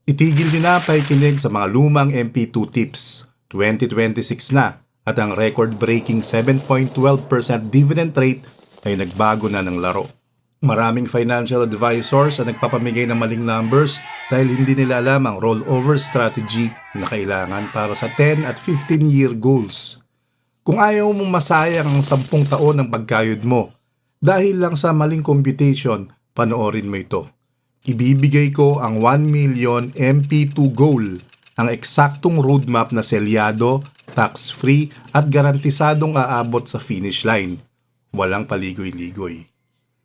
Itigil din na pakikinig sa mga lumang MP2 tips. 2026 na at ang record-breaking 7.12% dividend rate ay nagbago na ng laro. Maraming financial advisors ang nagpapamigay ng maling numbers dahil hindi nila alam ang rollover strategy na kailangan para sa 10 at 15-year goals. Kung ayaw mong masayang ang 10 taon ng pagkayod mo dahil lang sa maling computation, panoorin mo ito. Ibibigay ko ang 1 million MP2 goal, ang eksaktong roadmap na selyado, tax-free at garantisadong aabot sa finish line. Walang paligoy-ligoy.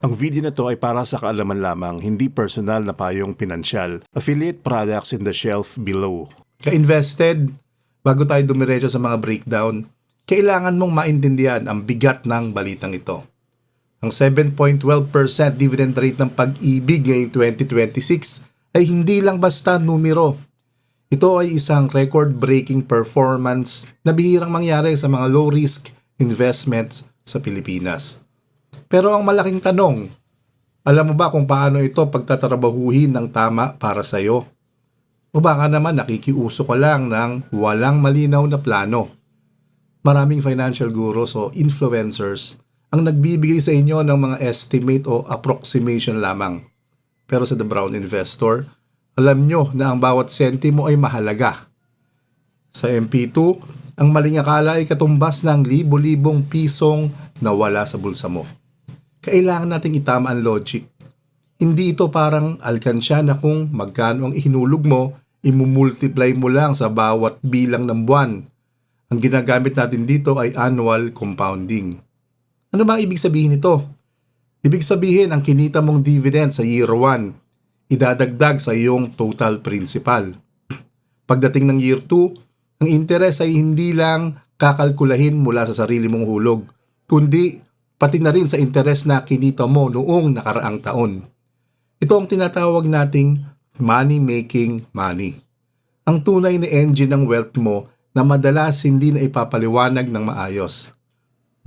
Ang video na to ay para sa kaalaman lamang, hindi personal na payong pinansyal. Affiliate products in the shelf below. Ka-invested, bago tayo dumiretso sa mga breakdown, kailangan mong maintindihan ang bigat ng balitang ito. Ang 7.12% dividend rate ng Pag-ibig ngayong 2026 ay hindi lang basta numero. Ito ay isang record-breaking performance na bihirang mangyari sa mga low-risk investments sa Pilipinas. Pero ang malaking tanong, alam mo ba kung paano ito pagtatrabahuhin ng tama para sa iyo? O baka naman nakikiuso ka lang ng walang malinaw na plano? Maraming financial gurus o influencers ang nagbibigay sa inyo ng mga estimate o approximation lamang. Pero sa The Brown Investor, alam nyo na ang bawat sentimo ay mahalaga. Sa MP2, ang maling akala ay katumbas ng libo-libong pisong nawala sa bulsa mo. Kailangan nating itama ang logic. Hindi ito parang alkansya na kung magkano ang ihinulog mo, imumultiply mo lang sa bawat bilang ng buwan. Ang ginagamit natin dito ay annual compounding. Ano ba ibig sabihin nito? Ibig sabihin ang kinita mong dividend sa year 1, idadagdag sa iyong total principal. Pagdating ng year 2, ang interest ay hindi lang kakalkulahin mula sa sarili mong hulog, kundi pati na rin sa interest na kinita mo noong nakaraang taon. Ito ang tinatawag nating money making money. Ang tunay na engine ng wealth mo na madalas hindi na ipapaliwanag ng maayos.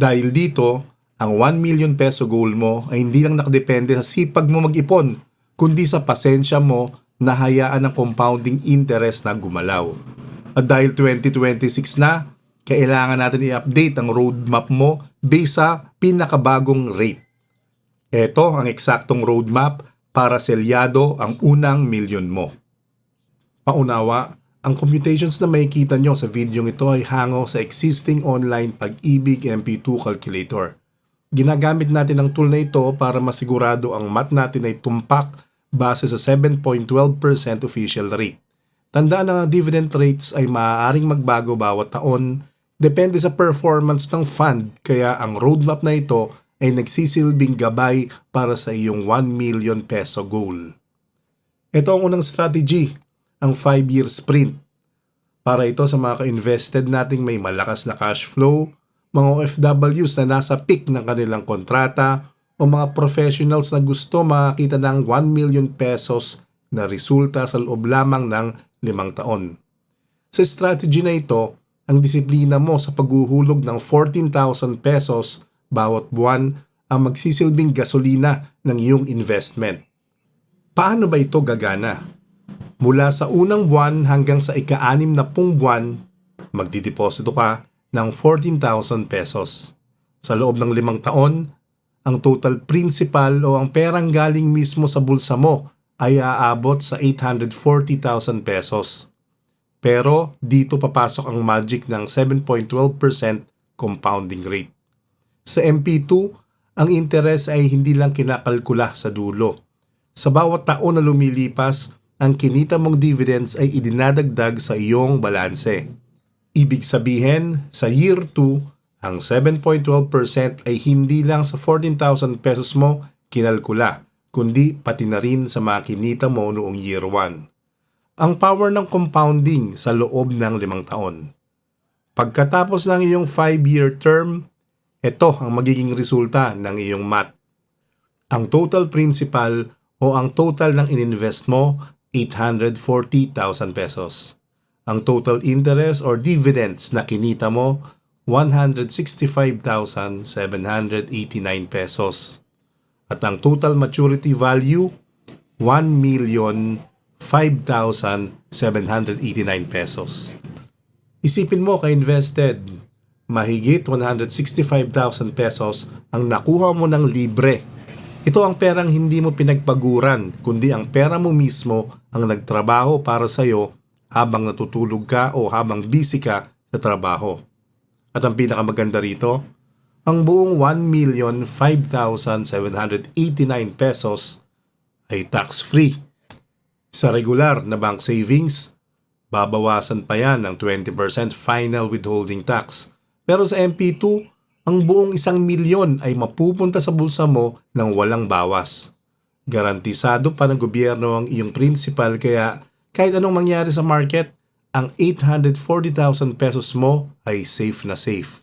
Dahil dito, ang 1 million peso goal mo ay hindi lang nakadepende sa sipag mo mag-ipon, kundi sa pasensya mo na hayaan ng compounding interest na gumalaw. At dahil 2026 na, kailangan natin i-update ang roadmap mo based sa pinakabagong rate. Ito ang eksaktong roadmap para selyado ang unang milyon mo. Paunawa, ang computations na makikita nyo sa video ito ay hango sa existing online Pag-ibig MP2 calculator. Ginagamit natin ang tool na ito para masigurado ang math natin ay tumpak base sa 7.12% official rate. Tandaan na dividend rates ay maaaring magbago bawat taon, depende sa performance ng fund, kaya ang roadmap na ito ay nagsisilbing gabay para sa iyong 1 million peso goal. Ito ang unang strategy, ang 5-year sprint. Para ito sa mga ka-invested nating may malakas na cash flow, mga OFWs na nasa peak ng kanilang kontrata, o mga professionals na gusto makakita ng 1 million pesos na resulta sa loob lamang ng 5 taon. Sa strategy na ito, ang disiplina mo sa paghuhulog ng 14,000 pesos bawat buwan ang magsisilbing gasolina ng iyong investment. Paano ba ito gagana? Mula sa unang buwan hanggang sa ika-6 na buwan, magdideposito ka ng 14,000 pesos. Sa loob ng 5 taon, ang total principal o ang perang galing mismo sa bulsa mo ay aabot sa 840,000 pesos. Pero dito papasok ang magic ng 7.12% compounding rate. Sa MP2, ang interest ay hindi lang kinakalkula sa dulo. Sa bawat taon na lumilipas, ang kinita mong dividends ay idinadagdag sa iyong balanse. Ibig sabihin, sa year 2, ang 7.12% ay hindi lang sa 14,000 pesos mo kinalkula, kundi pati na rin sa mga kinita mo noong year 1. Ang power ng compounding sa loob ng 5 taon. Pagkatapos ng iyong 5-year term, ito ang magiging resulta ng iyong math. Ang total principal o ang total ng ininvest mo, 840,000 pesos. Ang total interest or dividends na kinita mo, 165,789 pesos. At ang total maturity value, 1,400,000 5,789 pesos. Isipin mo ka-invested, mahigit 165,000 pesos ang nakuha mo ng libre. Ito ang perang hindi mo pinagpaguran, kundi ang pera mo mismo ang nagtrabaho para sa'yo habang natutulog ka o habang busy ka sa trabaho. At ang pinakamaganda rito, ang buong 1,005,789 pesos ay tax-free. Sa regular na bank savings, babawasan pa yan ng 20% final withholding tax. Pero sa MP2, ang buong 1,000,000 ay mapupunta sa bulsa mo ng walang bawas. Garantisado pa ng gobyerno ang iyong principal kaya kahit anong mangyari sa market, ang 840,000 pesos mo ay safe na safe.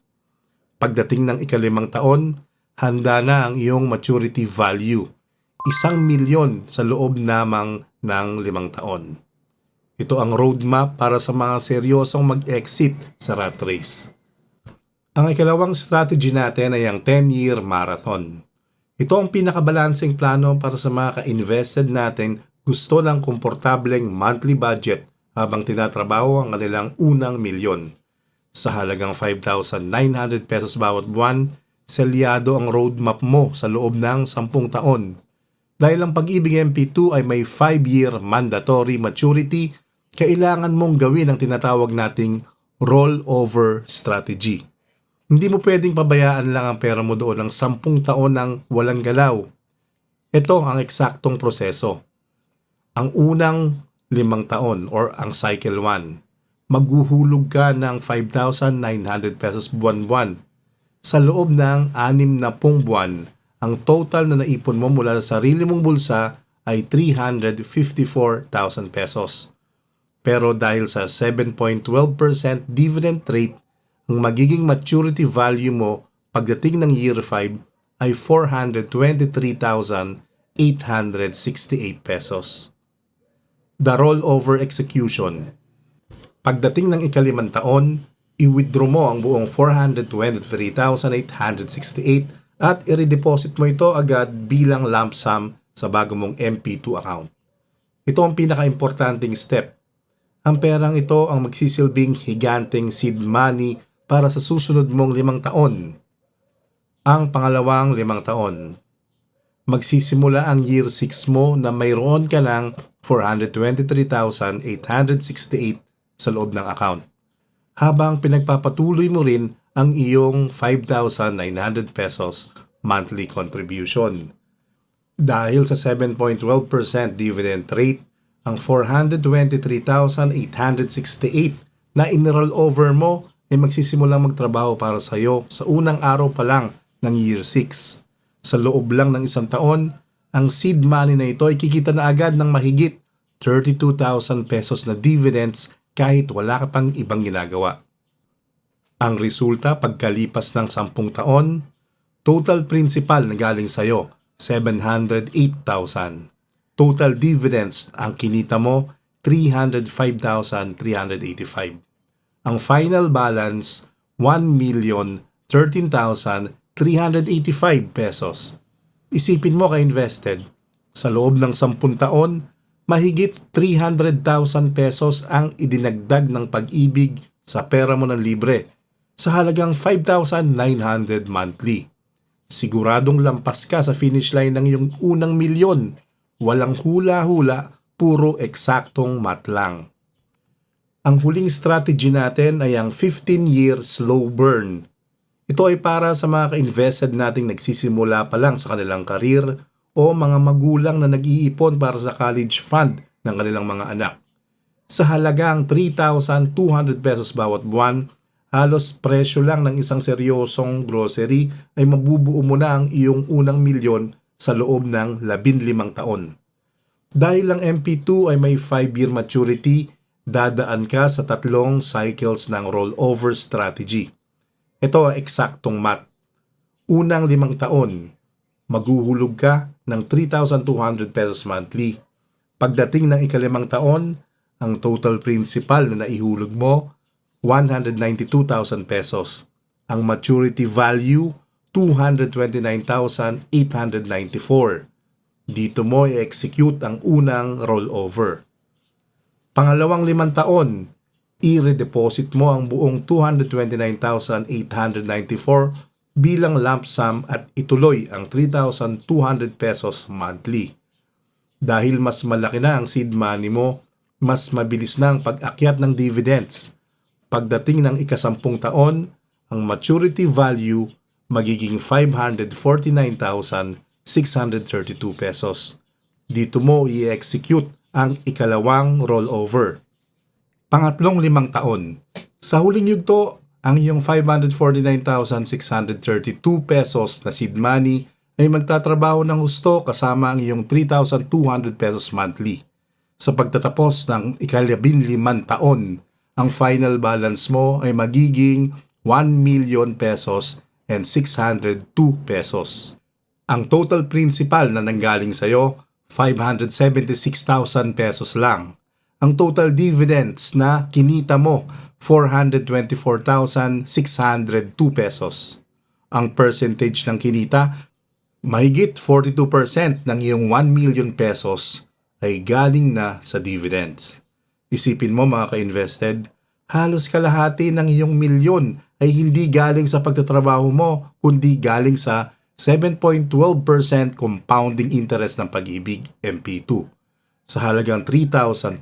Pagdating ng ika-5 taon, handa na ang iyong maturity value. 1,000,000 sa loob namang ng 5 taon. Ito ang roadmap para sa mga seryosong mag-exit sa rat race. Ang ikalawang strategy natin ay ang 10-year marathon. Ito ang pinakabalanseng plano para sa mga ka-invested natin gusto ng komportableng monthly budget habang tinatrabaho ang kanilang unang milyon. Sa halagang 5,900 pesos bawat buwan, selyado ang roadmap mo sa loob ng 10 taon. Dahil ang Pag-ibig MP2 ay may 5-year mandatory maturity, kailangan mong gawin ang tinatawag nating rollover strategy. Hindi mo pwedeng pabayaan lang ang pera mo doon ng 10 taon ng walang galaw. Ito ang eksaktong proseso. Ang unang 5 taon or ang cycle 1, maghuhulog ka ng 5,900 pesos buwan-buwan. Sa loob ng 60 buwan, ang total na naipon mo mula sa sarili mong bulsa ay 354,000 pesos. Pero dahil sa 7.12% dividend rate, ang magiging maturity value mo pagdating ng year 5 ay 423,868 pesos. The rollover execution. Pagdating ng ika-5 taon, i-withdraw mo ang buong 423,868 at i-redeposit mo ito agad bilang lump sum sa bago mong MP2 account. Ito ang pinaka-importanting step. Ang perang ito ang magsisilbing higanteng seed money para sa susunod mong 5 taon. Ang pangalawang 5 taon. Magsisimula ang year 6 mo na mayroon ka ng 423,868 sa loob ng account. Habang pinagpapatuloy mo rin ang iyong 5,900 pesos monthly contribution. Dahil sa 7.12% dividend rate, ang 423,868 na in-roll over mo ay magsisimulang magtrabaho para sa iyo sa unang araw pa lang ng year 6. Sa loob lang ng 1 taon, ang seed money na ito ay kikita na agad ng mahigit 32,000 pesos na dividends kahit wala ka pang ibang ginagawa. Ang resulta pagkalipas ng 10 taon, total principal na galing sa'yo, 708,000. Total dividends ang kinita mo, 305,385. Ang final balance, 1,013,385 pesos. Isipin mo ka-invested, sa loob ng 10 taon, mahigit 300,000 pesos ang idinagdag ng Pag-ibig sa pera mo ng libre sa halagang 5,900 monthly. Siguradong lampas ka sa finish line ng iyong unang milyon. Walang hula-hula, puro eksaktong math lang. Ang huling strategy natin ay ang 15-year slow burn. Ito ay para sa mga ka-invested nating nagsisimula pa lang sa kanilang karir o mga magulang na nag-iipon para sa college fund ng kanilang mga anak. Sa halagang 3,200 pesos bawat buwan, halos presyo lang ng isang seryosong grocery ay mabubuo mo na ang iyong unang milyon sa loob ng 15 taon. Dahil ang MP2 ay may 5-year maturity, dadaan ka sa 3 cycles ng rollover strategy. Ito ang eksaktong math. Unang 5 taon, maghuhulog ka ng 3,200 pesos monthly. Pagdating ng ika-5 taon, ang total principal na naihulog mo, 192,000 pesos. Ang maturity value, 229,894. Dito mo i-execute ang unang rollover. Pangalawang 5 taon, i-redeposit mo ang buong 229,894 bilang lump sum at ituloy ang 3,200 pesos monthly. Dahil mas malaki na ang seed money mo, mas mabilis na ang pag-akyat ng dividends. Pagdating ng ika-10 taon, ang maturity value magiging 549,632 pesos. Dito mo i-execute ang ikalawang rollover. Pangatlong 5 taon. Sa huling yugto, ang iyong 549,632 pesos na seed money ay magtatrabaho ng husto kasama ang iyong 3,200 pesos monthly. Sa pagtatapos ng ika-15 taon, ang final balance mo ay magiging 1,000,000 pesos and 602 pesos. Ang total principal na nanggaling sa iyo, 576,000 pesos lang. Ang total dividends na kinita mo, 424,602 pesos. Ang percentage ng kinita, mahigit 42% ng iyong 1,000,000 pesos ay galing na sa dividends. Isipin mo mga ka-invested, halos kalahati ng iyong milyon ay hindi galing sa pagtatrabaho mo, kundi galing sa 7.12% compounding interest ng Pag-ibig MP2. Sa halagang 3,200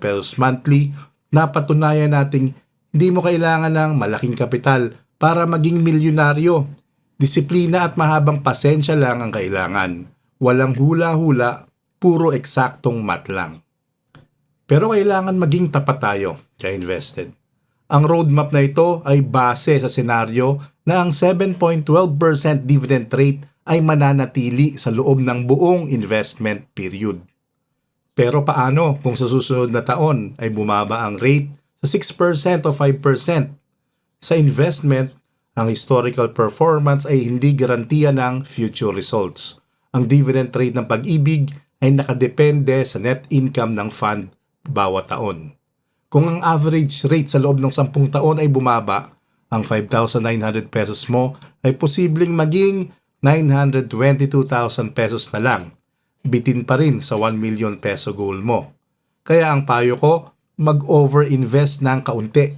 pesos monthly, napatunayan nating hindi mo kailangan ng malaking kapital para maging milyonaryo. Disiplina at mahabang pasensya lang ang kailangan. Walang hula-hula, puro eksaktong math lang. Pero kailangan maging tapat tayo, ka-invested. Ang roadmap na ito ay base sa senaryo na ang 7.12% dividend rate ay mananatili sa loob ng buong investment period. Pero paano kung sa susunod na taon ay bumaba ang rate sa 6% o 5%? Sa investment, ang historical performance ay hindi garantiya ng future results. Ang dividend rate ng Pag-ibig ay nakadepende sa net income ng fund bawat taon. Kung ang average rate sa loob ng 10 taon ay bumaba, ang 5,900 pesos mo ay posibleng maging 922,000 pesos na lang. Bitin pa rin sa 1,000,000 peso goal mo. Kaya ang payo ko, mag-over-invest ng kaunti.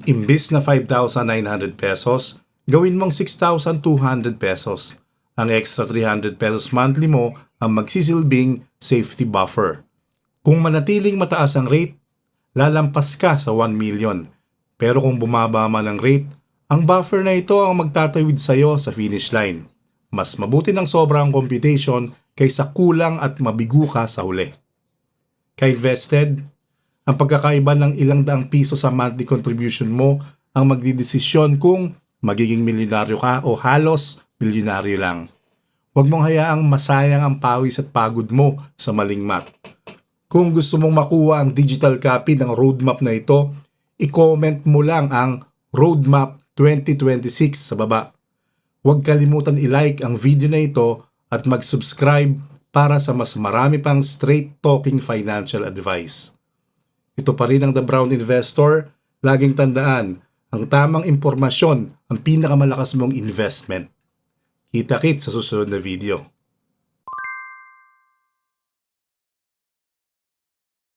Imbis na 5,900 pesos, gawin mong 6,200 pesos. Ang extra 300 pesos monthly mo ang magsisilbing safety buffer. Kung manatiling mataas ang rate, lalampas ka sa 1,000,000. Pero kung bumaba man ang rate, ang buffer na ito ang magtatawid sa iyo sa finish line. Mas mabuti ng sobrang computation kaysa kulang at mabigo ka sa huli. Ka-invested, ang pagkakaiba ng ilang daang piso sa monthly contribution mo ang magdidesisyon kung magiging milyonaryo ka o halos milyonaryo lang. Huwag mong hayaang masayang ang pawis at pagod mo sa maling math. Kung gusto mong makuha ang digital copy ng roadmap na ito, i-comment mo lang ang Roadmap 2026 sa baba. Huwag kalimutan i-like ang video na ito at mag-subscribe para sa mas marami pang straight-talking financial advice. Ito pa rin ang The Brown Investor. Laging tandaan, ang tamang impormasyon ang pinakamalakas mong investment. Kita-kits sa susunod na video.